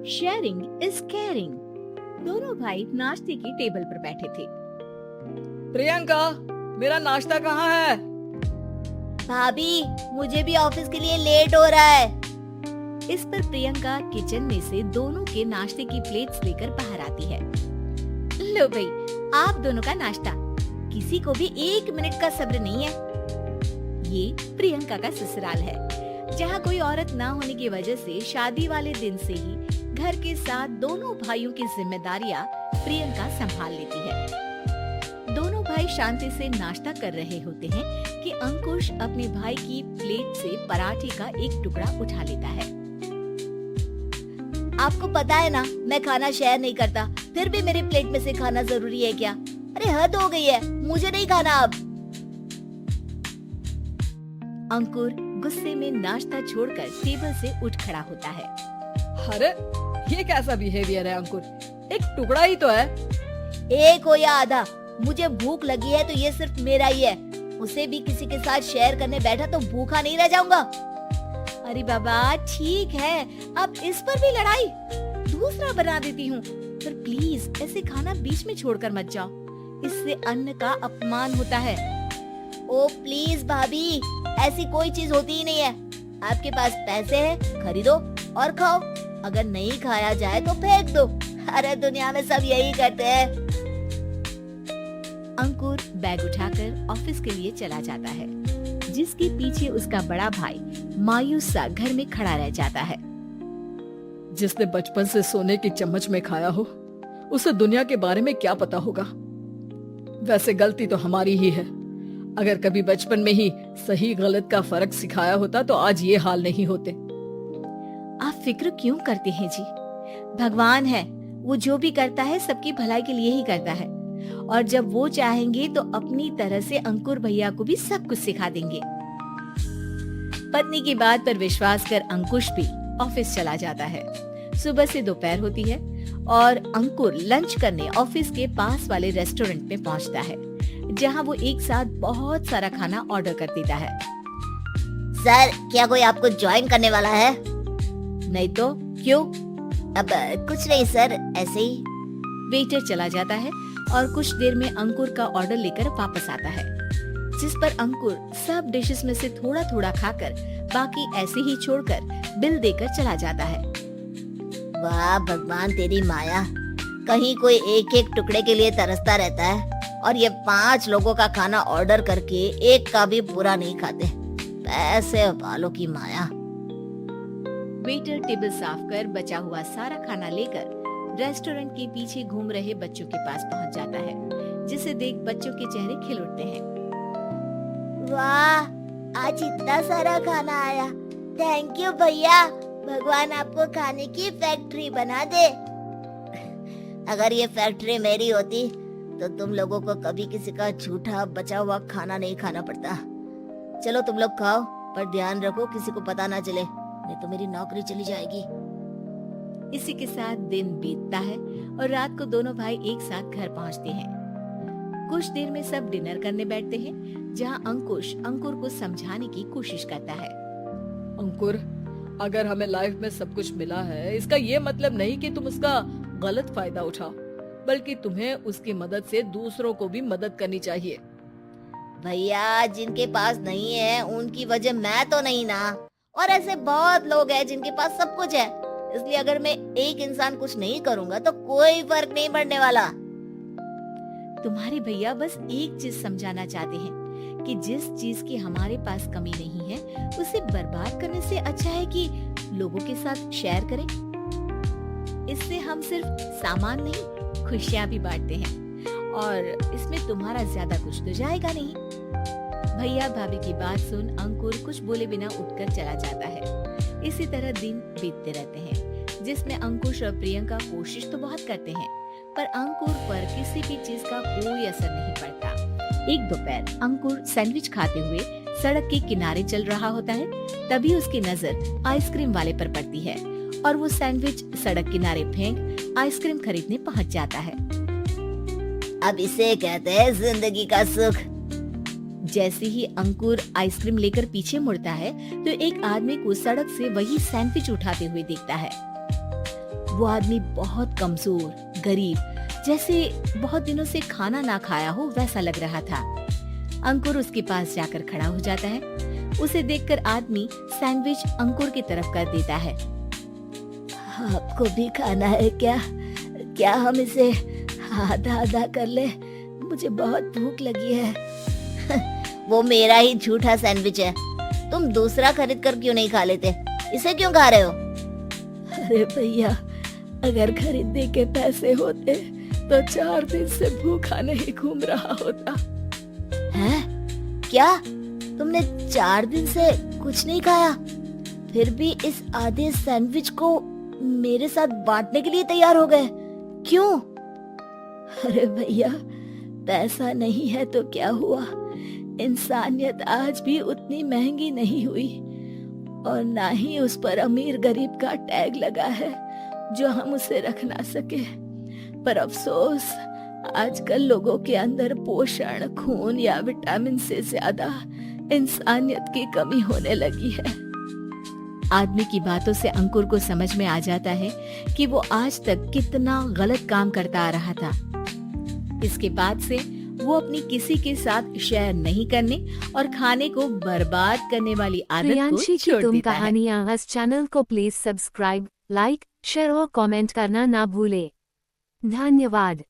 Sharing is caring. दोनों भाई नाश्ते की टेबल पर बैठे थे। प्रियंका, मेरा नाश्ता कहाँ है? भाभी, मुझे भी ऑफिस के लिए लेट हो रहा है। इस पर प्रियंका किचन में से दोनों के नाश्ते की प्लेट्स लेकर बाहर आती है। लो भाई, आप दोनों का नाश्ता। किसी को भी 1 मिनट का सब्र नहीं है। ये प्रियंका का ससुराल है, जहाँ कोई औरत ना होने की वजह से शादी वाले दिन से ही घर के साथ दोनों भाइयों की जिम्मेदारियां प्रियंका संभाल लेती है। दोनों भाई शांति से नाश्ता कर रहे होते हैं कि अंकुश अपने भाई की प्लेट से पराठे का एक टुकड़ा उठा लेता है। आपको पता है ना, मैं खाना शेयर नहीं करता, फिर भी मेरे प्लेट में से खाना जरूरी है क्या? अरे हद हो गई है, मुझे नहीं खाना अब। अंकुर गुस्से में नाश्ता छोड़कर टेबल से उठ खड़ा होता है। अरे ये कैसा बिहेवियर है अंकुर? एक टुकड़ा ही तो है। एक हो या आधा, मुझे भूख लगी है तो ये सिर्फ मेरा ही है। उसे भी किसी के साथ शेयर करने बैठा तो भूखा नहीं रह जाऊंगा। अरे बाबा ठीक है, अब इस पर भी लड़ाई। दूसरा बना देती हूँ, पर प्लीज ऐसे खाना बीच में छोड़कर मत जाओ, इससे अन्न का अपमान होता है। ओ प्लीज भाभी, ऐसी कोई चीज होती ही नहीं है। आपके पास पैसे हैं, खरीदो और खाओ। अगर नहीं खाया जाए तो फेंक दो। अरे दुनिया में सब यही करते हैं। अंकुर बैग उठाकर ऑफिस के लिए चला जाता है, जिसके पीछे उसका बड़ा भाई मायूस सा घर में खड़ा रह जाता है। जिसने बचपन से सोने की चम्मच में खाया हो, उसे दुनिया के बारे में क्या पता होगा। वैसे गलती तो हमारी ही है। अगर कभी बचपन में ही सही गलत का फर्क सिखाया होता तो आज ये हाल नहीं होते। आप फिक्र क्यों करते हैं जी? भगवान है, वो जो भी करता है सबकी भलाई के लिए ही करता है, और जब वो चाहेंगे तो अपनी तरह से अंकुर भैया को भी सब कुछ सिखा देंगे। पत्नी की बात पर विश्वास कर अंकुश भी ऑफिस चला जाता है। सुबह से दोपहर होती है और अंकुर लंच करने ऑफिस के पास वाले रेस्टोरेंट में पहुंचता है, जहां वो एक साथ बहुत सारा खाना ऑर्डर कर देता है। सर, क्या कोई आपको ज्वाइन करने वाला है? नहीं तो क्यों? अब कुछ नहीं सर, ऐसे ही। वेटर चला जाता है और कुछ देर में अंकुर का ऑर्डर लेकर वापस आता है, जिस पर अंकुर सब डिशेस में से थोड़ा थोड़ा खाकर बाकी ऐसे ही छोड़कर बिल देकर चला जाता है। वाह भगवान, तेरी माया। कहीं कोई एक एक टुकड़े के लिए तरसता रहता है और ये 5 लोगों का खाना ऑर्डर करके एक का भी पूरा नहीं खाते। पैसे वालों की माया। वेटर टेबल साफ कर बचा हुआ सारा खाना लेकर रेस्टोरेंट के पीछे घूम रहे बच्चों के पास पहुंच जाता है, जिसे देख बच्चों के चेहरे खिल उठते हैं। वाह, आज इतना सारा खाना आया। थैंक यू भैया, भगवान आपको खाने की फैक्ट्री बना दे। अगर ये फैक्ट्री मेरी होती तो तुम लोगों को कभी किसी का झूठा बचा हुआ खाना नहीं खाना पड़ता। चलो तुम लोग खाओ, पर ध्यान रखो किसी को पता ना चले, नहीं तो मेरी नौकरी चली जाएगी। इसी के साथ दिन बीतता है और रात को दोनों भाई एक साथ घर पहुंचते हैं। कुछ देर में सब डिनर करने बैठते हैं, जहां अंकुश अंकुर को समझाने की कोशिश करता है। अंकुर, अगर हमें लाइफ में सब कुछ मिला है, इसका ये मतलब नहीं कि तुम उसका गलत फायदा उठाओ, बल्कि तुम्हें उसकी मदद से दूसरों को भी मदद करनी चाहिए। भैया, जिनके पास नहीं है उनकी वजह मैं तो नहीं ना, और ऐसे बहुत लोग हैं जिनके पास सब कुछ है। इसलिए अगर मैं एक इंसान कुछ नहीं करूंगा तो कोई फर्क नहीं पड़ने वाला। तुम्हारे भैया बस एक चीज समझाना चाहते हैं कि जिस चीज की हमारे पास कमी नहीं है, उसे बर्बाद करने से अच्छा है कि लोगों के साथ शेयर करें। इससे हम सिर्फ सामान नहीं, खुशियाँ भी बांटते हैं, और इसमें तुम्हारा ज्यादा कुछ तो जाएगा नहीं। भैया भाभी की बात सुन अंकुर कुछ बोले बिना उठकर चला जाता है। इसी तरह दिन बीतते रहते हैं, जिसमें अंकुश और प्रियंका कोशिश तो बहुत करते हैं, पर अंकुर पर किसी भी चीज का कोई असर नहीं पड़ता। एक दोपहर अंकुर सैंडविच खाते हुए सड़क के किनारे चल रहा होता है। तभी उसकी नजर आइसक्रीम वाले पर पड़ती है और वो सैंडविच सड़क किनारे फेंक आइसक्रीम खरीदने पहुंच जाता है। अब इसे कहते हैं जिंदगी का सुख। जैसे ही अंकुर आइसक्रीम लेकर पीछे मुड़ता है तो एक आदमी को सड़क से वही सैंडविच उठाते हुए दिखता है। वो आदमी बहुत कमजोर, गरीब, जैसे बहुत दिनों से खाना ना खाया हो वैसा लग रहा था। अंकुर उसके पास जाकर खड़ा हो जाता है। उसे देखकर आदमी सैंडविच अंकुर की तरफ कर देता है। आपको भी खाना है क्या? क्या हम इसे आधा आधा कर ले? मुझे बहुत भूख लगी है। वो मेरा ही झूठा सैंडविच है, तुम दूसरा खरीद कर क्यों नहीं खा लेते? इसे क्यों खा रहे हो? अरे भैया, अगर खरीदने के पैसे होते तो 4 दिन से भूखा नहीं घूम रहा होता। हैं? क्या तुमने 4 दिन से कुछ नहीं खाया, फिर भी इस आधे सैंडविच को मेरे साथ बांटने के लिए तैयार हो गए? क्यों? अरे भैया, पैसा नहीं है तो क्या हुआ, इंसानियत आज भी उतनी महंगी नहीं हुई और ना ही उस पर अमीर गरीब का टैग लगा है जो हम उसे रख ना सके। पर अफसोस, आजकल लोगों के अंदर पोषण, खून या विटामिन से ज्यादा इंसानियत की कमी होने लगी है। आदमी की बातों से अंकुर को समझ में आ जाता है कि वो आज तक कितना गलत काम करता आ रहा था। इसके बाद से वो अपनी किसी के साथ शेयर नहीं करने और खाने को बर्बाद करने वाली आदत को प्रियांशी की छोड़ तुम देता है। कहानियाँ इस चैनल को प्लीज सब्सक्राइब, लाइक, शेयर और कमेंट करना ना भूले। धन्यवाद।